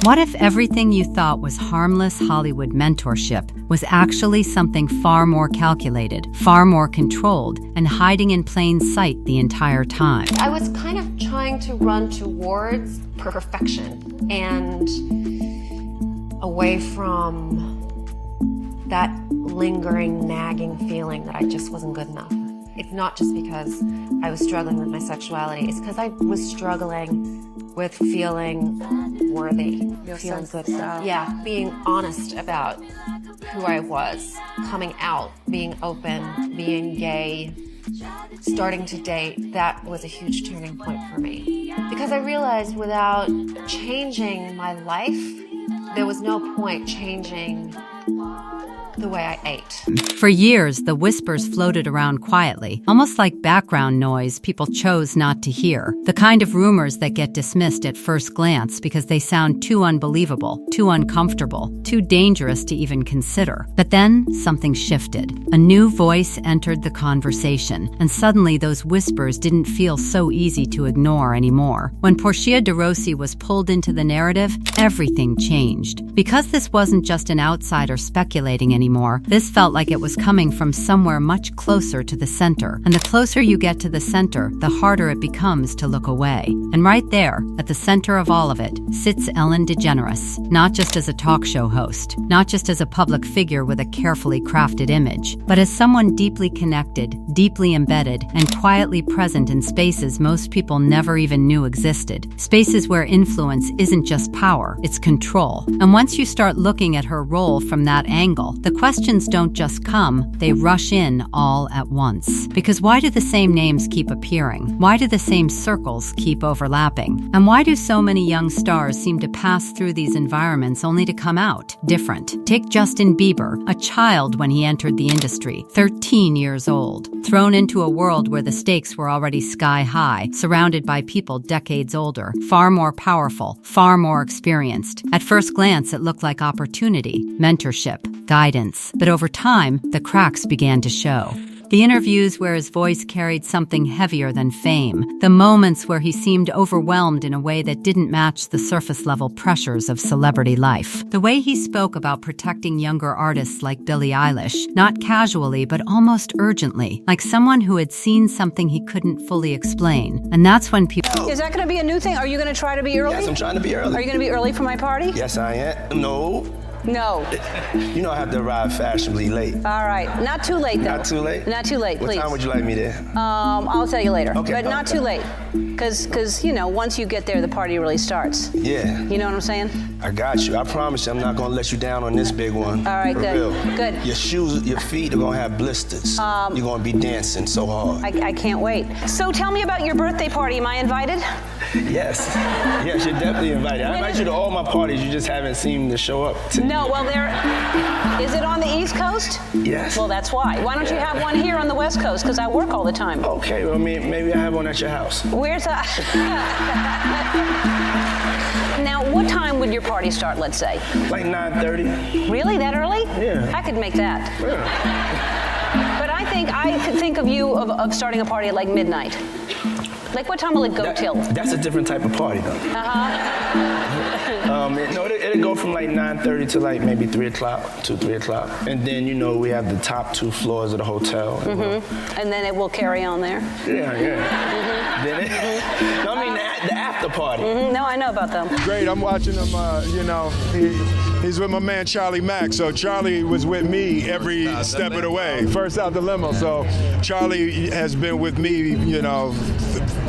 What if everything you thought was harmless Hollywood mentorship was actually something far more calculated, far more controlled, and hiding in plain sight the entire time? I was kind of trying to run towards perfection and away from that lingering, nagging feeling that I just wasn't good enough. It's not just because I was struggling with my sexuality, it's because I was struggling with feeling worthy, feeling good. Yeah, being honest about who I was, coming out, being open, being gay, starting to date. That was a huge turning point for me. Because I realized without changing my life, there was no point changing the way I ate. For years, the whispers floated around quietly, almost like background noise people chose not to hear. The kind of rumors that get dismissed at first glance because they sound too unbelievable, too uncomfortable, too dangerous to even consider. But then, something shifted. A new voice entered the conversation, and suddenly those whispers didn't feel so easy to ignore anymore. When Portia de Rossi was pulled into the narrative, everything changed. Because this wasn't just an outsider speculating anymore, this felt like it was coming from somewhere much closer to the center. And the closer you get to the center, the harder it becomes to look away. And right there, at the center of all of it, sits Ellen DeGeneres, not just as a talk show host, not just as a public figure with a carefully crafted image, but as someone deeply connected, deeply embedded, and quietly present in spaces most people never even knew existed. Spaces where influence isn't just power, it's control. And once you start looking at her role from that angle, the questions don't just come, they rush in all at once. Because why do the same names keep appearing? Why do the same circles keep overlapping? And why do so many young stars seem to pass through these environments only to come out different? Take Justin Bieber, a child when he entered the industry, 13 years old, thrown into a world where the stakes were already sky high, surrounded by people decades older, far more powerful, far more experienced. At first glance, it looked like opportunity, mentorship, guidance. But over time, the cracks began to show. The interviews where his voice carried something heavier than fame, the moments where he seemed overwhelmed in a way that didn't match the surface-level pressures of celebrity life. The way he spoke about protecting younger artists like Billie Eilish, not casually but almost urgently, like someone who had seen something he couldn't fully explain. And that's when people... Is that going to be a new thing? Are you going to try to be early? Yes, I'm trying to be early. Are you going to be early for my party? Yes, I am. No. No. You know I have to arrive fashionably late. All right. Not too late, though. Not too late? Not too late, please. What time would you like me there? I'll tell you later. Okay. But not too late. Because, you know, once you get there, the party really starts. Yeah. You know what I'm saying? I got you. I promise you I'm not going to let you down on this big one. All right, For good. real. Good. Your shoes, your feet are going to have blisters. You're going to be dancing so hard. I can't wait. So tell me about your birthday party. Am I invited? Yes. Yes, you're definitely invited. I invite you to all my parties. You just haven't seemed to show up to. No, well, is it on the East Coast? Yes. Well, that's why. Why don't you have one here on the West Coast? Because I work all the time. Okay, well, maybe I have one at your house. Where's that? Now, what time would your party start, let's say? Like 9:30. Really? That early? Yeah. I could make that. Yeah. But I could think of you of starting a party at like midnight. Like, what time will it go till? That's a different type of party, though. It'll go from like 9:30 to like maybe 3 o'clock, 3 o'clock. And then, you know, we have the top 2 floors of the hotel. And then it will carry on there? Yeah. Then no, I mean the after party. No, I know about them. Great, I'm watching him, you know, he's with my man Charlie Mack. So Charlie was with me every step of the way. First out the limo. So Charlie has been with me, you know,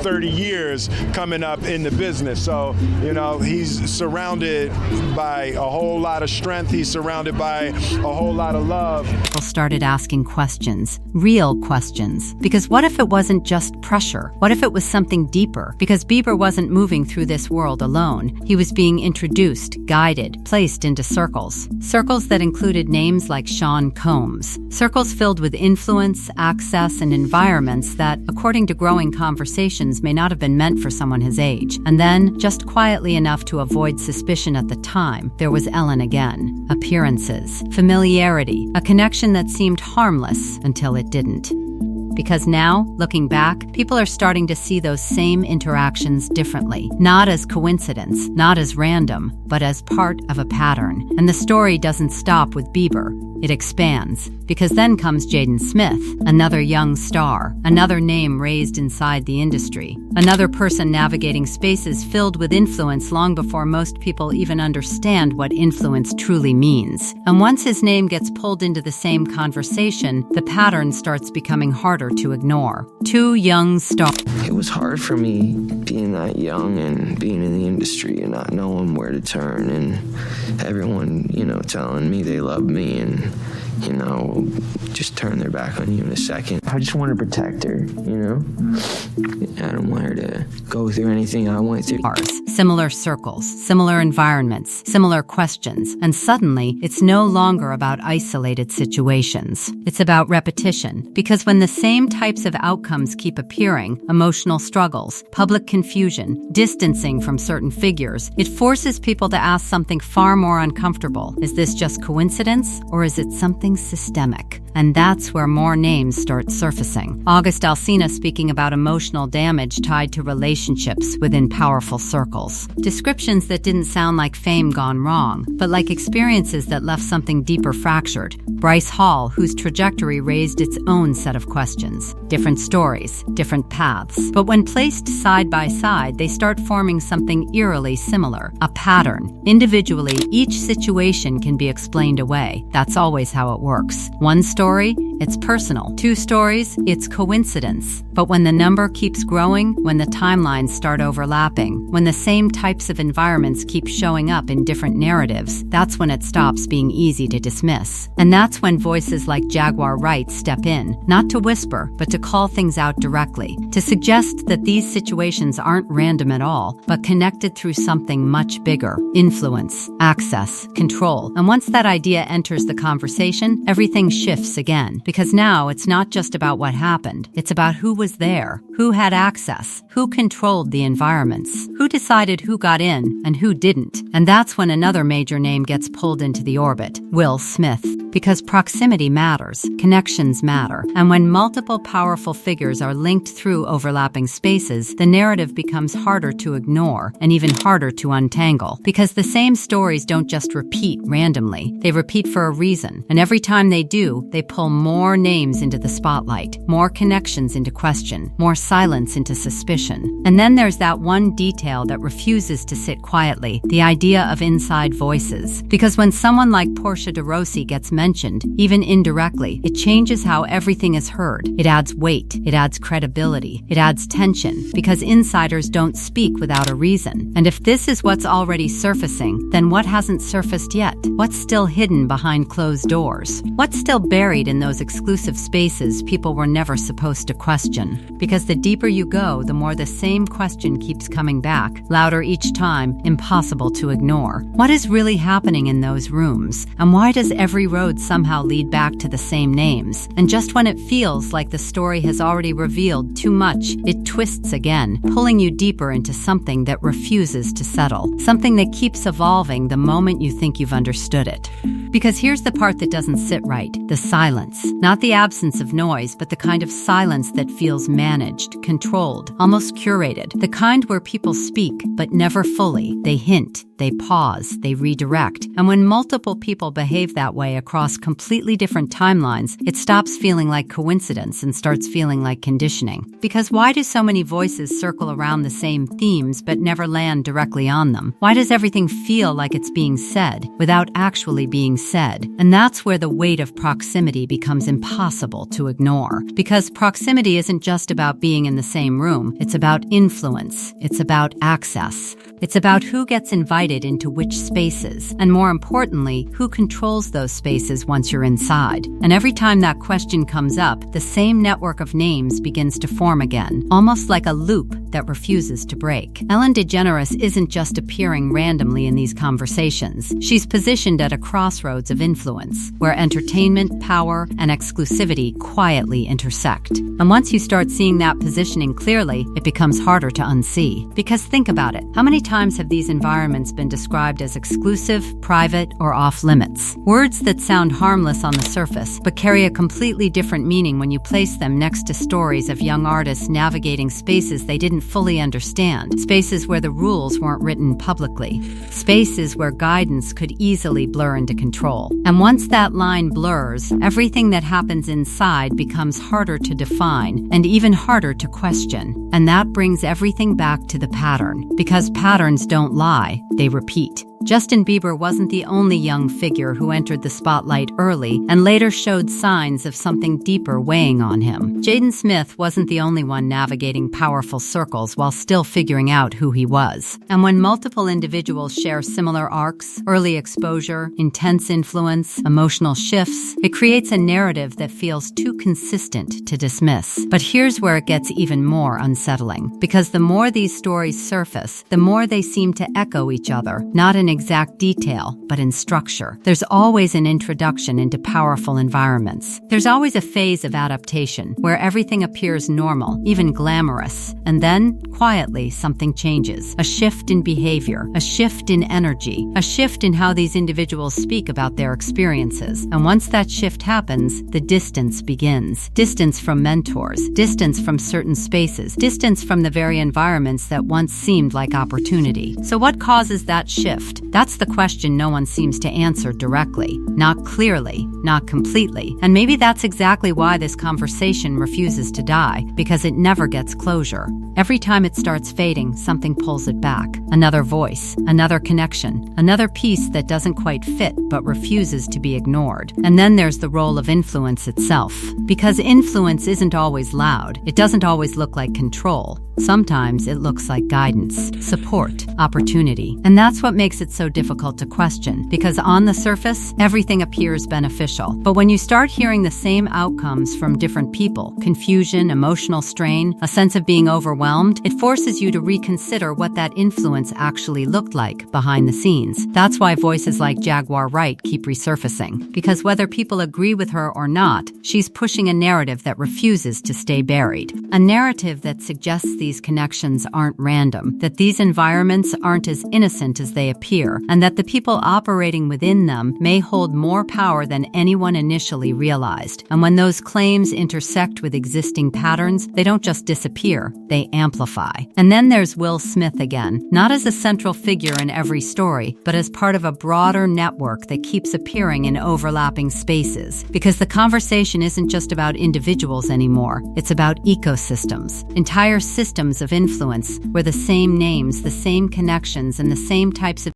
30 years coming up in the business. So, you know, he's surrounded by a whole lot of strength. He's surrounded by a whole lot of love. People started asking questions, real questions. Because what if it wasn't just pressure? What if it was something deeper? Because Bieber wasn't moving through this world alone. He was being introduced, guided, placed into circles. Circles that included names like Sean Combs. Circles filled with influence, access, and environments that, according to growing conversations, may not have been meant for someone his age. And then, just quietly enough to avoid suspicion at the time, there was Ellen again. Appearances, familiarity, a connection that seemed harmless until it didn't. Because now, looking back, people are starting to see those same interactions differently. Not as coincidence, not as random, but as part of a pattern. And the story doesn't stop with Bieber. It expands, because then comes Jaden Smith, another young star, another name raised inside the industry, another person navigating spaces filled with influence long before most people even understand what influence truly means. And once his name gets pulled into the same conversation, the pattern starts becoming harder to ignore. Two young stars. It was hard for me being that young and being in the industry and not knowing where to turn, and everyone, telling me they love me and, just turn their back on you in a second. I just want to protect her, I don't want her to go through anything I went through. Similar circles, similar environments, similar questions, and suddenly it's no longer about isolated situations. It's about repetition, because when the same types of outcomes keep appearing, emotional struggles, public confusion, distancing from certain figures, it forces people to ask something far more uncomfortable. Is this just coincidence, or is it something systemic? And that's where more names start surfacing. August Alsina speaking about emotional damage tied to relationships within powerful circles. Descriptions that didn't sound like fame gone wrong, but like experiences that left something deeper fractured. Bryce Hall, whose trajectory raised its own set of questions. Different stories, different paths. But when placed side by side, they start forming something eerily similar. A pattern. Individually, each situation can be explained away. That's always how it works. One story, it's personal. Two stories, it's coincidence. But when the number keeps growing, when the timelines start overlapping, when the same types of environments keep showing up in different narratives, that's when it stops being easy to dismiss. And that's when voices like Jaguar Wright step in, not to whisper, but to call things out directly, to suggest that these situations aren't random at all, but connected through something much bigger: influence, access, control. And once that idea enters the conversation, everything shifts again, because now it's not just about what happened, it's about who was there, who had access, who controlled the environments, who decided who got in and who didn't. And that's when another major name gets pulled into the orbit: Will Smith. Because proximity matters, connections matter, and when multiple powerful figures are linked through overlapping spaces, the narrative becomes harder to ignore and even harder to untangle. Because the same stories don't just repeat randomly, they repeat for a reason, and every time they do, they pull more names into the spotlight, more connections into question, more silence into suspicion. And then there's that one detail that refuses to sit quietly: the idea of inside voices. Because when someone like Portia de Rossi gets mentioned, even indirectly, it changes how everything is heard. It adds weight, it adds credibility, it adds tension, because insiders don't speak without a reason. And if this is what's already surfacing, then what hasn't surfaced yet? What's still hidden behind closed doors? What's still buried in those exclusive spaces people were never supposed to question? Because the deeper you go, the more the same question keeps coming back, louder each time, impossible to ignore. What is really happening in those rooms? And why does every road somehow lead back to the same names? And just when it feels like the story has already revealed too much, it twists again, pulling you deeper into something that refuses to settle, something that keeps evolving the moment you think you've understood it. Because here's the part that doesn't sit right: the silence. Not the absence of noise, but the kind of silence that feels managed, controlled, almost curated. The kind where people speak, but never fully. They hint, they pause, they redirect. And when multiple people behave that way across completely different timelines, it stops feeling like coincidence and starts feeling like conditioning. Because why do so many voices circle around the same themes but never land directly on them? Why does everything feel like it's being said without actually being said? And that's where the weight of proximity becomes impossible to ignore. Because proximity isn't just about being in the same room, it's about influence, it's about access. It's about who gets invited into which spaces, and more importantly, who controls those spaces once you're inside. And every time that question comes up, the same network of names begins to form again, almost like a loop that refuses to break. Ellen DeGeneres isn't just appearing randomly in these conversations. She's positioned at a crossroads of influence, where entertainment, power, and exclusivity quietly intersect. And once you start seeing that positioning clearly, it becomes harder to unsee. Because think about it, how many times have these environments been been described as exclusive, private, or off-limits. Words that sound harmless on the surface, but carry a completely different meaning when you place them next to stories of young artists navigating spaces they didn't fully understand, spaces where the rules weren't written publicly, spaces where guidance could easily blur into control. And once that line blurs, everything that happens inside becomes harder to define and even harder to question. And that brings everything back to the pattern, because patterns don't lie, they repeat. Justin Bieber wasn't the only young figure who entered the spotlight early and later showed signs of something deeper weighing on him. Jaden Smith wasn't the only one navigating powerful circles while still figuring out who he was. And when multiple individuals share similar arcs, early exposure, intense influence, emotional shifts, it creates a narrative that feels too consistent to dismiss. But here's where it gets even more unsettling, because the more these stories surface, the more they seem to echo each other, not in exact detail, but in structure. There's always an introduction into powerful environments. There's always a phase of adaptation where everything appears normal, even glamorous, and then, quietly, something changes. A shift in behavior, a shift in energy, a shift in how these individuals speak about their experiences. And once that shift happens, the distance begins. Distance from mentors, distance from certain spaces, distance from the very environments that once seemed like opportunity. So what causes that shift? That's the question no one seems to answer directly, not clearly, not completely. And maybe that's exactly why this conversation refuses to die, because it never gets closure. Every time it starts fading, something pulls it back. Another voice, another connection, another piece that doesn't quite fit but refuses to be ignored. And then there's the role of influence itself. Because influence isn't always loud. It doesn't always look like control. Sometimes it looks like guidance, support, opportunity. And that's what makes it so difficult to question, because on the surface, everything appears beneficial. But when you start hearing the same outcomes from different people, confusion, emotional strain, a sense of being overwhelmed, it forces you to reconsider what that influence actually looked like behind the scenes. That's why voices like Jaguar Wright keep resurfacing, because whether people agree with her or not, she's pushing a narrative that refuses to stay buried. A narrative that suggests these connections aren't random, that these environments aren't as innocent as they appear, and that the people operating within them may hold more power than anyone initially realized. And when those claims intersect with existing patterns, they don't just disappear, they amplify. And then there's Will Smith again, not as a central figure in every story, but as part of a broader network that keeps appearing in overlapping spaces. Because the conversation isn't just about individuals anymore, it's about ecosystems, entire systems of influence where the same names, the same connections, and the same types of